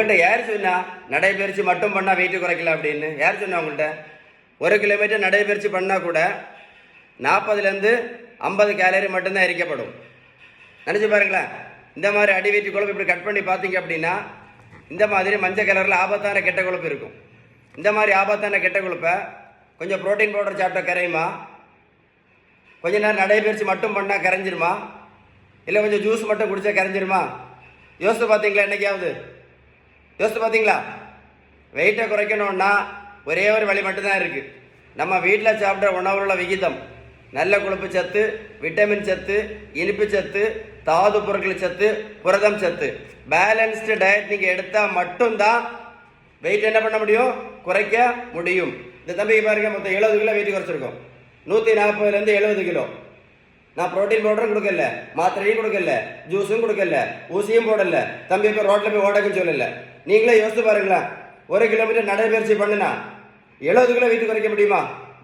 உங்கள்கிட்ட யார் சொன்னா நடைபயிற்சி மட்டும் பண்ணால் வெயிட் குறைக்கலாம் அப்படின்னு? யார் சொன்னா உங்கள்கிட்ட? 1 கிலோமீட்டர் நடைபயிற்சி பண்ணால் கூட 40லேருந்து 50 கேலரி மட்டும்தான் எரிக்கப்படும். நினச்சி பாருங்களேன். இந்த மாதிரி அடி வெயிட் கொழுப்பு இப்படி கட் பண்ணி பார்த்தீங்க அப்படின்னா இந்த மாதிரி மஞ்சள் கலரில் ஆபத்தான கெட்ட கொழுப்பு இருக்கும். இந்த மாதிரி ஆபத்தான கெட்ட கொழுப்பை கொஞ்சம் ப்ரோட்டீன் பவுடர் சாப்பிட்டா கரையுமா? கொஞ்ச நேரம் நடைபயிற்சி மட்டும் பண்ணால் கரைஞ்சிருமா? இல்லை கொஞ்சம் ஜூஸ் மட்டும் குடித்தா கரைஞ்சிருமா? யோசித்து பார்த்தீங்களா? என்னைக்காவது யோசித்து பார்த்தீங்களா? வெயிட்டை குறைக்கணும்னா ஒரே ஒரு வழி மட்டும்தான் இருக்குது. நம்ம வீட்டில் சாப்பிட்ற உணவுல விகிதம், நல்ல கொழுப்பு சத்து, விட்டமின் சத்து, இனிப்பு சத்து, தாது பொருட்கள் சத்து, புரதம் சத்து, பேலன்ஸ்டு டயட் நீங்கள் எடுத்தால் மட்டும்தான் வெயிட் என்ன பண்ண முடியும்? குறைக்க முடியும். இந்த தம்பிக்கு பாருங்க, மொத்தம் 70 கிலோ வெயிட் குறைச்சிருக்கோம். 140லேருந்து 70 கிலோ. நான் ப்ரோட்டீன் பவுடரும் கொடுக்கல, மாத்திரையும் கொடுக்கல, ஜூஸும் கொடுக்கல, ஊசியும் போடல. தம்பி இப்போ ரோட்டில் போய் ஓடக்குன்னு சொல்லல. நீங்களே யோசித்து பாருங்களேன். 1 கிலோமீட்டர் நடைபயிற்சி பண்ணுனா 70 கிலோ வெயிட் குறைக்க முடியுமா?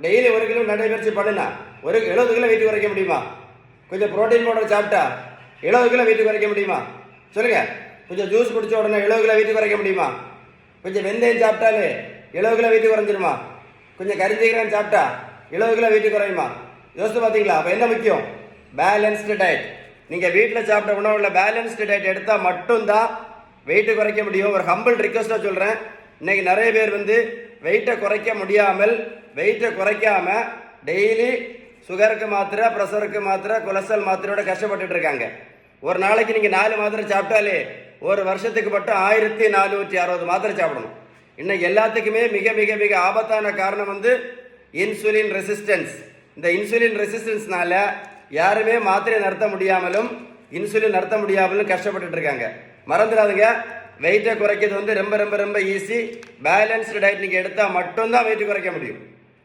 டெய்லி 1 கிலோ நடைபயிற்சி பண்ணுனா 70 கிலோ வெயிட் குறைக்க முடியுமா? கொஞ்சம் ப்ரோட்டீன் பவுடர் சாப்பிட்டா 70 கிலோ வெயிட் குறைக்க முடியுமா? சொல்லுங்க. கொஞ்சம் ஜூஸ் குடிச்ச உடனே 70 கிலோ வெயிட் குறைக்க முடியுமா? கொஞ்சம் வெந்தயம் சாப்பிட்டாலே 70 கிலோ வெயிட் குறைஞ்சிருமா? கொஞ்சம் கரிஞ்சீரகம் சாப்பிட்டா 70 கிலோ வெயிட் குறையுமா? யோசித்து பார்த்தீங்களா? அப்போ என்ன முக்கியம்? Balanced diet. நீங்கள் வீட்டில் சாப்பிட்ட உணவுல பேலன்ஸ்டு டயட் எடுத்தால் மட்டும்தான் வெயிட்டு குறைக்க முடியும். ஒரு ஹம்பிள் ரிக்வஸ்ட்டாக சொல்கிறேன். இன்னைக்கு நிறைய பேர் வெயிட்டை குறைக்க முடியாமல், வெயிட்டை குறைக்காம டெய்லி சுகருக்கு மாத்திரை, ப்ரெஷருக்கு மாத்திரை, கொலஸ்ட்ரால் மாத்திரையோட கஷ்டப்பட்டுட்டு இருக்காங்க. ஒரு நாளைக்கு நீங்கள் 4 மாத்திரை சாப்பிட்டாலே ஒரு வருஷத்துக்கு மட்டும் 1460 மாத்திரை சாப்பிடணும். இன்னைக்கு எல்லாத்துக்குமே மிக மிக மிக ஆபத்தான காரணம் இன்சுலின் ரெசிஸ்டன்ஸ். இந்த இன்சுலின் ரெசிஸ்டன்ஸ்னால யாருமே மாத்திரை நிறுத்த முடியாமலும் இன்சுலின் நிறுத்த முடியாமலும் கஷ்டப்பட்டு இருக்காங்க. மறந்துடாதுங்க, வெயிட்டை குறைக்கிறது ரொம்ப ரொம்ப ரொம்ப ஈஸி. பேலன்ஸ்டு டயட் நீங்கள் எடுத்தால் மட்டும்தான் வெயிட் குறைக்க முடியும்.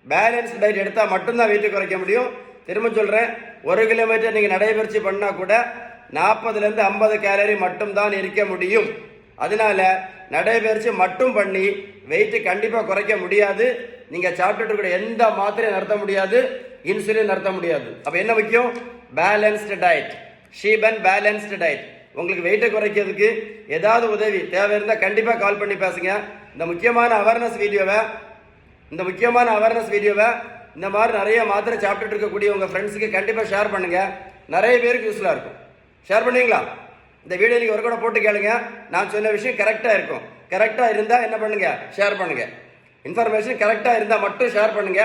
பேலன்ஸ்டு டயட் எடுத்தால் மட்டும்தான் வெயிட் குறைக்க முடியும். திரும்ப சொல்கிறேன், 1 கிலோமீட்டர் நீங்கள் நடைபயிற்சி பண்ணால் கூட 40லேருந்து 50 கேலரி மட்டும்தான் இருக்க முடியும். அதனால நடைபயிற்சி மட்டும் பண்ணி வெயிட்டு கண்டிப்பாக குறைக்க முடியாது. நீங்கள் சாப்பிட்டுட்டு கூட எந்த மாத்திரையும் நிறுத்த முடியாது, இன்சுலின் நிறுத்த முடியாது. அப்போ என்ன முக்கியம்? Balanced diet. Sheeban balanced diet. உங்களுக்கு வெயிட்டை குறைக்கிறதுக்கு ஏதாவது உதவி தேவை இருந்தால் கண்டிப்பாக கால் பண்ணி பேசுங்க. இந்த முக்கியமான அவேர்னஸ் வீடியோவை இந்த மாதிரி நிறைய மாத்திரை சாப்பிட்டுட்டு இருக்கக்கூடிய உங்கள் ஃப்ரெண்ட்ஸுக்கு கண்டிப்பாக ஷேர் பண்ணுங்கள். நிறைய பேருக்கு யூஸ்ஃபுல்லாக இருக்கும். ஷேர் பண்ணுவீங்களா? இந்த வீடியோ நீங்கள் ஒரு கூட போட்டு கேளுங்க. நான் சொன்ன விஷயம் கரெக்டாக இருக்கும். கரெக்டாக இருந்தால் என்ன பண்ணுங்க? ஷேர் பண்ணுங்க. இன்ஃபர்மேஷன் கரெக்டாக இருந்தால் மட்டும் ஷேர் பண்ணுங்க.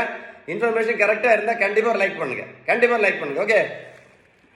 இன்ஃபர்மேஷன் கரெக்டாக இருந்தால் கண்டிப்பாக லைக் பண்ணுங்க. ஓகே.